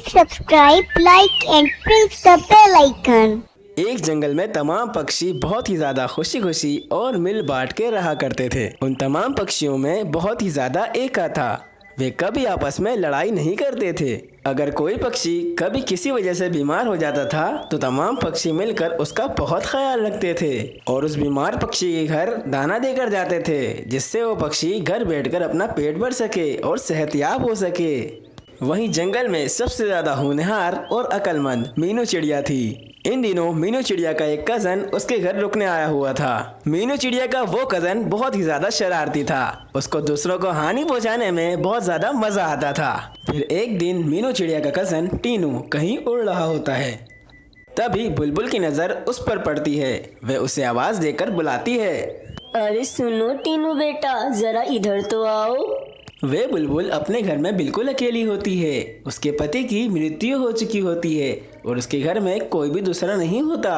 subscribe, like and press the bell icon। एक जंगल में तमाम पक्षी बहुत ही ज्यादा खुशी खुशी और मिल बांट के रहा करते थे। उन तमाम पक्षियों में बहुत ही ज्यादा एका था। वे कभी आपस में लड़ाई नहीं करते थे। अगर कोई पक्षी कभी किसी वजह से बीमार हो जाता था तो तमाम पक्षी मिलकर उसका बहुत ख्याल रखते थे और उस बीमार पक्षी के घर दाना देकर जाते थे, जिससे वो पक्षी घर बैठकर अपना पेट भर सके और सेहतयाब हो सके। वहीं जंगल में सबसे ज्यादा होनहार और अक्लमंद मीनू चिड़िया थी। इन दिनों मीनू चिड़िया का एक कजन उसके घर रुकने आया हुआ था। मीनू चिड़िया का वो कजन बहुत ही ज्यादा शरारती था। उसको दूसरों को हानि पहुंचाने में बहुत ज्यादा मजा आता था। फिर एक दिन मीनू चिड़िया का कजन टीनू कहीं उड़ रहा होता है। तभी बुलबुल की नजर उस पर पड़ती है। वह उसे आवाज देकर बुलाती है, अरे सुनो टीनू बेटा, जरा इधर तो आओ। वे बुलबुल अपने घर में बिल्कुल अकेली होती है। उसके पति की मृत्यु हो चुकी होती है और उसके घर में कोई भी दूसरा नहीं होता।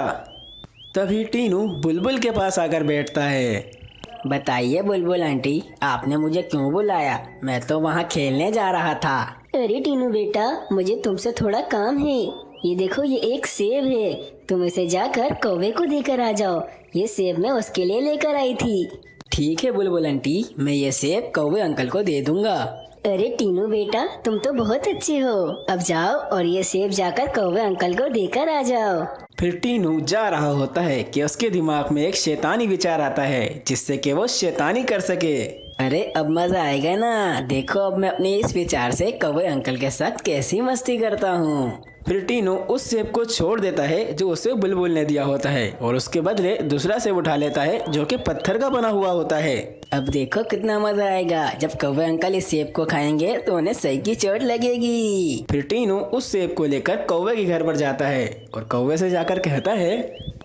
तभी टीनू बुलबुल के पास आकर बैठता है। बताइए बुलबुल आंटी, आपने मुझे क्यों बुलाया? मैं तो वहाँ खेलने जा रहा था। अरे टीनू बेटा, मुझे तुमसे थोड़ा काम है। ये देखो, ये एक सेब है, तुम इसे जाकर कौवे को देकर आ जाओ। ये सेब मैं उसके लिए लेकर आई थी। ठीक है बुलबुल आंटी, मैं ये सेब कौवे अंकल को दे दूंगा। अरे टीनू बेटा, तुम तो बहुत अच्छे हो। अब जाओ और ये सेब जाकर कौवे अंकल को देकर आ जाओ। फिर टीनू जा रहा होता है कि उसके दिमाग में एक शैतानी विचार आता है, जिससे कि वो शैतानी कर सके। अरे अब मजा आएगा ना, देखो अब मैं अपने इस विचार से कौवे अंकल के साथ कैसी मस्ती करता हूँ। फिर टीनू उस सेब को छोड़ देता है जो उसे बुलबुल ने दिया होता है और उसके बदले दूसरा सेब उठा लेता है जो कि पत्थर का बना हुआ होता है। अब देखो कितना मजा आएगा। जब कौवे अंकल इस सेब को खाएंगे तो उन्हें सही की चोट लगेगी। फिर टीनू उस सेब को लेकर कौवे के घर पर जाता है और कौवे से जाकर कहता है,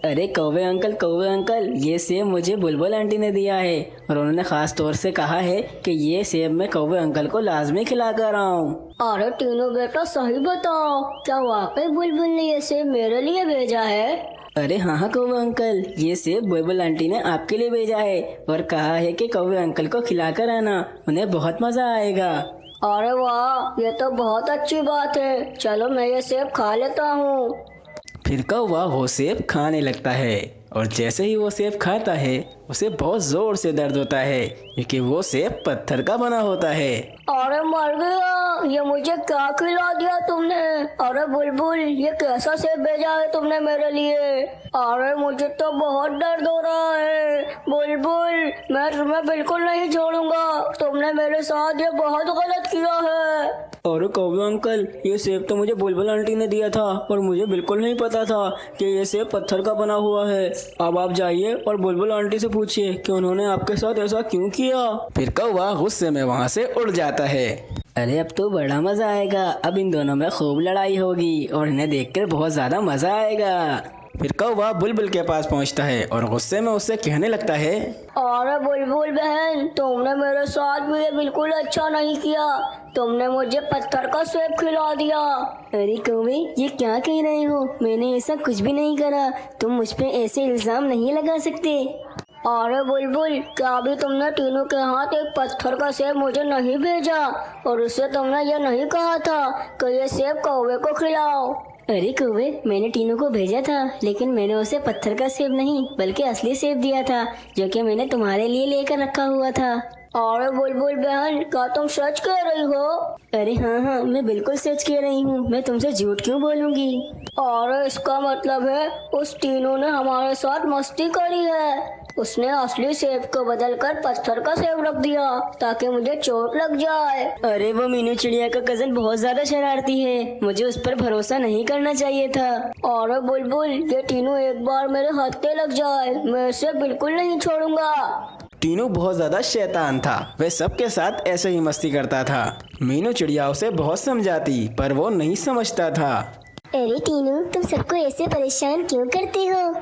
अरे कौवे अंकल, ये सेब मुझे बुलबुल आंटी ने दिया है और उन्होंने खास तौर से कहा है कि ये सेब मैं कौवे अंकल को लाजमी खिला कर आऊँ। अरे टीनू बेटा, सही बताओ, क्या वाकई बुलबुल ने ये सेब मेरे लिए भेजा है? अरे हाँ कौवे अंकल, ये सेब बुलबुल आंटी ने आपके लिए भेजा है और कहा है कि कौवे अंकल को खिलाकर आना, उन्हें बहुत मजा आएगा। अरे वाह, ये तो बहुत अच्छी बात है। चलो मैं ये सेब खा लेता हूँ। फिर कौवा वो सेब खाने लगता है और जैसे ही वो सेब खाता है उसे बहुत जोर से दर्द होता है, क्योंकि वो सेब पत्थर का बना होता है। अरे मर गया, ये मुझे क्या खिला दिया तुमने? अरे बुलबुल, ये कैसा सेब भेजा है तुमने मेरे लिए? अरे मुझे तो बहुत दर्द हो रहा है। बुलबुल, मैं तुम्हें बिल्कुल नहीं छोड़ूंगा। तुमने मेरे साथ ये बहुत गलत किया है। और कौवे अंकल, ये सेब तो मुझे बुलबुल आंटी ने दिया था और मुझे बिल्कुल नहीं पता था कि ये सेब पत्थर का बना हुआ है। अब आप जाइए और बुलबुल आंटी से पूछिए कि उन्होंने आपके साथ ऐसा क्यों किया। फिर कौवा गुस्से में वहाँ से उड़ जाता है। अरे अब तो बड़ा मजा आएगा। अब इन दोनों में खूब लड़ाई होगी और इन्हें देखकर बहुत ज्यादा मजा आएगा। फिर कौवा बुलबुल के पास पहुंचता है और गुस्से में उससे कहने लगता है, अरे बुलबुल बहन, तुमने मेरे साथ भी ये बिल्कुल अच्छा नहीं किया। तुमने मुझे पत्थर का सेब खिला दिया। अरे कौवे, ये क्या कह रहे हो? मैंने ऐसा कुछ भी नहीं करा। तुम मुझ पे ऐसे इल्जाम नहीं लगा सकते। अरे बुलबुल, क्या अभी तुमने टीनू के हाथ एक पत्थर का सेब मुझे नहीं भेजा और उससे तुमने ये नहीं कहा था कि ये सेब कौवे को खिलाओ? अरे कौवे, मैंने टीनू को भेजा था, लेकिन मैंने उसे पत्थर का सेब नहीं बल्कि असली सेब दिया था, जो कि मैंने तुम्हारे लिए लेकर रखा हुआ था। अरे बुलबुल बहन, क्या तुम सच कह रही हो? अरे हाँ, मैं बिल्कुल सच कह रही हूँ। मैं तुमसे झूठ क्यों बोलूँगी? और इसका मतलब है उस टीनू ने हमारे साथ मस्ती करी है। उसने असली सेब को बदलकर पत्थर का सेब रख दिया ताकि मुझे चोट लग जाए। अरे वो मीनू चिड़िया का कजन बहुत ज्यादा शरारती है, मुझे उस पर भरोसा नहीं करना चाहिए था। और बुलबुल, ये टीनू एक बार मेरे हत्थे लग जाए, मैं इसे बिल्कुल नहीं छोड़ूंगा। टीनू बहुत ज्यादा शैतान था। वह सबके साथ ऐसे ही मस्ती करता था। मीनू चिड़िया उसे बहुत समझाती पर वो नहीं समझता था। अरे टीनू, तुम सबको ऐसे परेशान क्यों करते हो?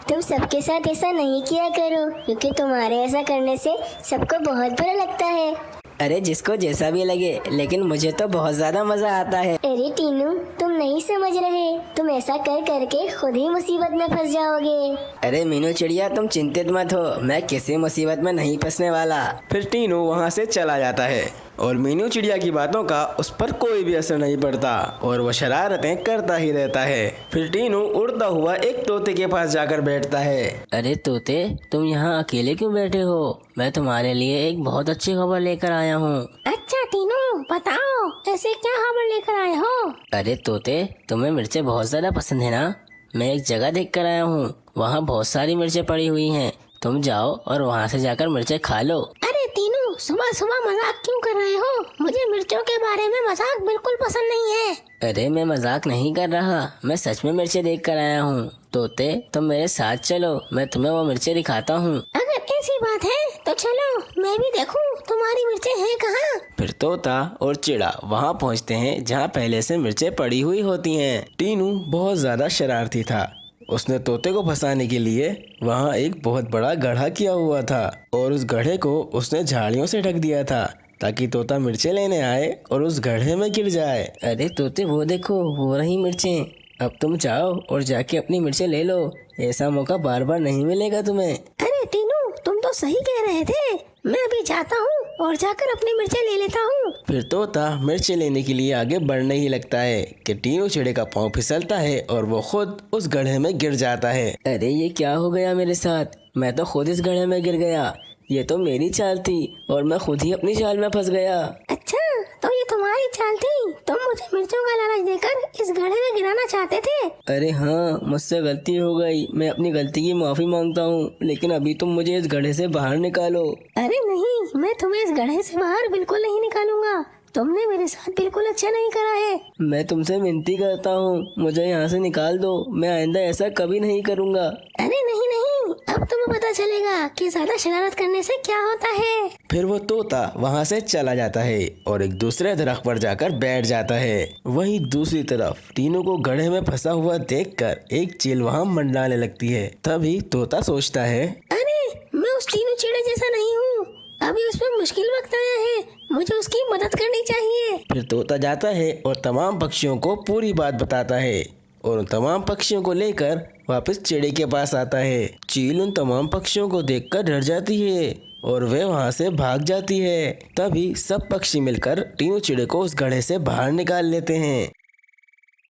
तुम सबके साथ ऐसा नहीं किया करो, क्योंकि तुम्हारे ऐसा करने से सबको बहुत बुरा लगता है। अरे जिसको जैसा भी लगे, लेकिन मुझे तो बहुत ज्यादा मजा आता है। अरे टीनू, तुम नहीं समझ रहे, तुम ऐसा कर करके खुद ही मुसीबत में फंस जाओगे। अरे मीनू चिड़िया, तुम चिंतित मत हो, मैं किसी मुसीबत में नहीं फंसने वाला। फिर टीनू वहाँ से चला जाता है। और मीनू चिड़िया की बातों का उस पर कोई भी असर नहीं पड़ता और वो शरारतें करता ही रहता है। फिर टीनू उड़ता हुआ एक तोते के पास जाकर बैठता है। अरे तोते, तुम यहाँ अकेले क्यों बैठे हो? मैं तुम्हारे लिए एक बहुत अच्छी खबर लेकर आया हूँ। अच्छा टीनू, बताओ ऐसे क्या खबर लेकर आए हो? अरे तोते, तुम्हें मिर्चें बहुत ज्यादा पसंद है ना? मैं एक जगह देख कर आया हूँ, वहाँ बहुत सारी मिर्चें पड़ी हुई हैं। तुम जाओ और वहाँ से जाकर मिर्चें खा लो। अरे टीनू, सुबह सुबह मजाक क्यों कर रहे हो? मुझे मिर्चों के बारे में मजाक बिल्कुल पसंद नहीं है। अरे मैं मजाक नहीं कर रहा, मैं सच में मिर्चें देख कर आया हूँ। तोते, तुम मेरे साथ चलो, मैं तुम्हें वो मिर्चें दिखाता हूँ। अगर ऐसी बात है तो चलो, मैं भी देखूं तुम्हारी मिर्चें हैं कहाँ। फिर तोता और चिड़ा वहाँ पहुँचते हैं जहाँ पहले से मिर्चें पड़ी हुई होती हैं। टीनू बहुत ज्यादा शरारती था। उसने तोते को फंसाने के लिए वहाँ एक बहुत बड़ा गड्ढा किया हुआ था और उस गड्ढे को उसने झाड़ियों से ढक दिया था ताकि तोता मिर्चें लेने आए और उस गड्ढे में गिर जाए। अरे तोते, वो देखो, वो रही मिर्चें। अब तुम जाओ और जाके अपनी मिर्चें ले लो, ऐसा मौका बार बार नहीं मिलेगा तुम्हें। अरे टीनू, तुम तो सही कह रहे थे। मैं अभी जाता हूँ और जाकर अपनी मिर्चें ले लेता हूँ। फिर तोता मिर्चें लेने के लिए आगे बढ़ने ही लगता है कि टीनू चिड़े का पाँव फिसलता है और वो खुद उस गड्ढे में गिर जाता है। अरे ये क्या हो गया मेरे साथ? मैं तो खुद इस गड्ढे में गिर गया। ये तो मेरी चाल थी और मैं खुद ही अपनी चाल में फंस गया। अच्छा, तो ये तुम्हारी चाल थी? तुम मुझे मिर्चों का लालच देकर इस गड्ढे में गिराना चाहते थे? अरे हाँ, मुझसे गलती हो गई। मैं अपनी गलती की माफी मांगता हूँ, लेकिन अभी तुम मुझे इस गड्ढे से बाहर निकालो। अरे नहीं, मैं तुम्हें इस गड्ढे से बाहर बिल्कुल नहीं निकालूंगा। तुमने मेरे साथ बिल्कुल अच्छा नहीं करा है। मैं तुमसे विनती करता हूँ, मुझे यहाँ से निकाल दो। मैं आइंदा ऐसा कभी नहीं करूँगा। अरे नहीं नहीं, अब तुम्हें पता चलेगा कि ज्यादा शरारत करने से क्या होता है। फिर वो तोता वहाँ से चला जाता है और एक दूसरे दरख्त पर जाकर बैठ जाता है। वहीं दूसरी तरफ टीनू को गड्ढे में फंसा हुआ देखकर एक चील वहाँ मंडराने लगती है। तभी तोता सोचता है, अरे मैं उस टीनू चिड़े जैसा नहीं हूँ। अभी उस पर मुश्किल वक्त आया है, मुझे उसकी मदद करनी चाहिए। फिर तोता जाता है और तमाम पक्षियों को पूरी बात बताता है और उन तमाम पक्षियों को लेकर वापस चिड़े के पास आता है। चील उन तमाम पक्षियों को देखकर डर जाती है और वे वहाँ से भाग जाती है। तभी सब पक्षी मिलकर टीनू चिड़े को उस गड्ढे से बाहर निकाल लेते हैं।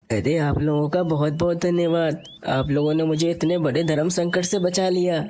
अरे आप लोगों का बहुत बहुत धन्यवाद। आप लोगों ने मुझे इतने बड़े धर्म संकट से बचा लिया।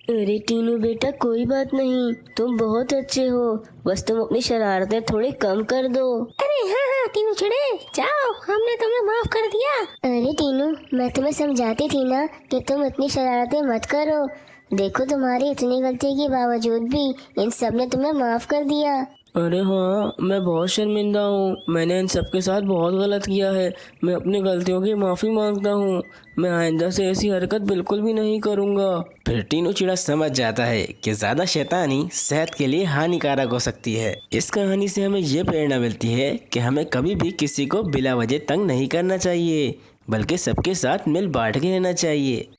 अरे टीनू बेटा, कोई बात नहीं, तुम बहुत अच्छे हो। बस तुम अपनी शरारतें थोड़ी कम कर दो। अरे हाँ हाँ टीनू चिड़े, जाओ, हमने तुम्हें माफ कर दिया। अरे टीनू, मैं तुम्हें समझाती थी ना कि तुम इतनी शरारतें मत करो। देखो, तुम्हारी इतनी गलती के बावजूद भी इन सब ने तुम्हें माफ कर दिया। अरे हाँ, मैं बहुत शर्मिंदा हूँ। मैंने इन सबके साथ बहुत गलत किया है। मैं अपनी गलतियों की माफ़ी मांगता हूँ। मैं आइंदा से ऐसी हरकत बिल्कुल भी नहीं करूँगा। फिर टीनू चिड़ा समझ जाता है कि ज्यादा शैतानी सेहत के लिए हानिकारक हो सकती है। इस कहानी से हमें ये प्रेरणा मिलती है कि हमें कभी भी किसी को बिला वजह तंग नहीं करना चाहिए, बल्कि सबके साथ मिल बांट के रहना चाहिए।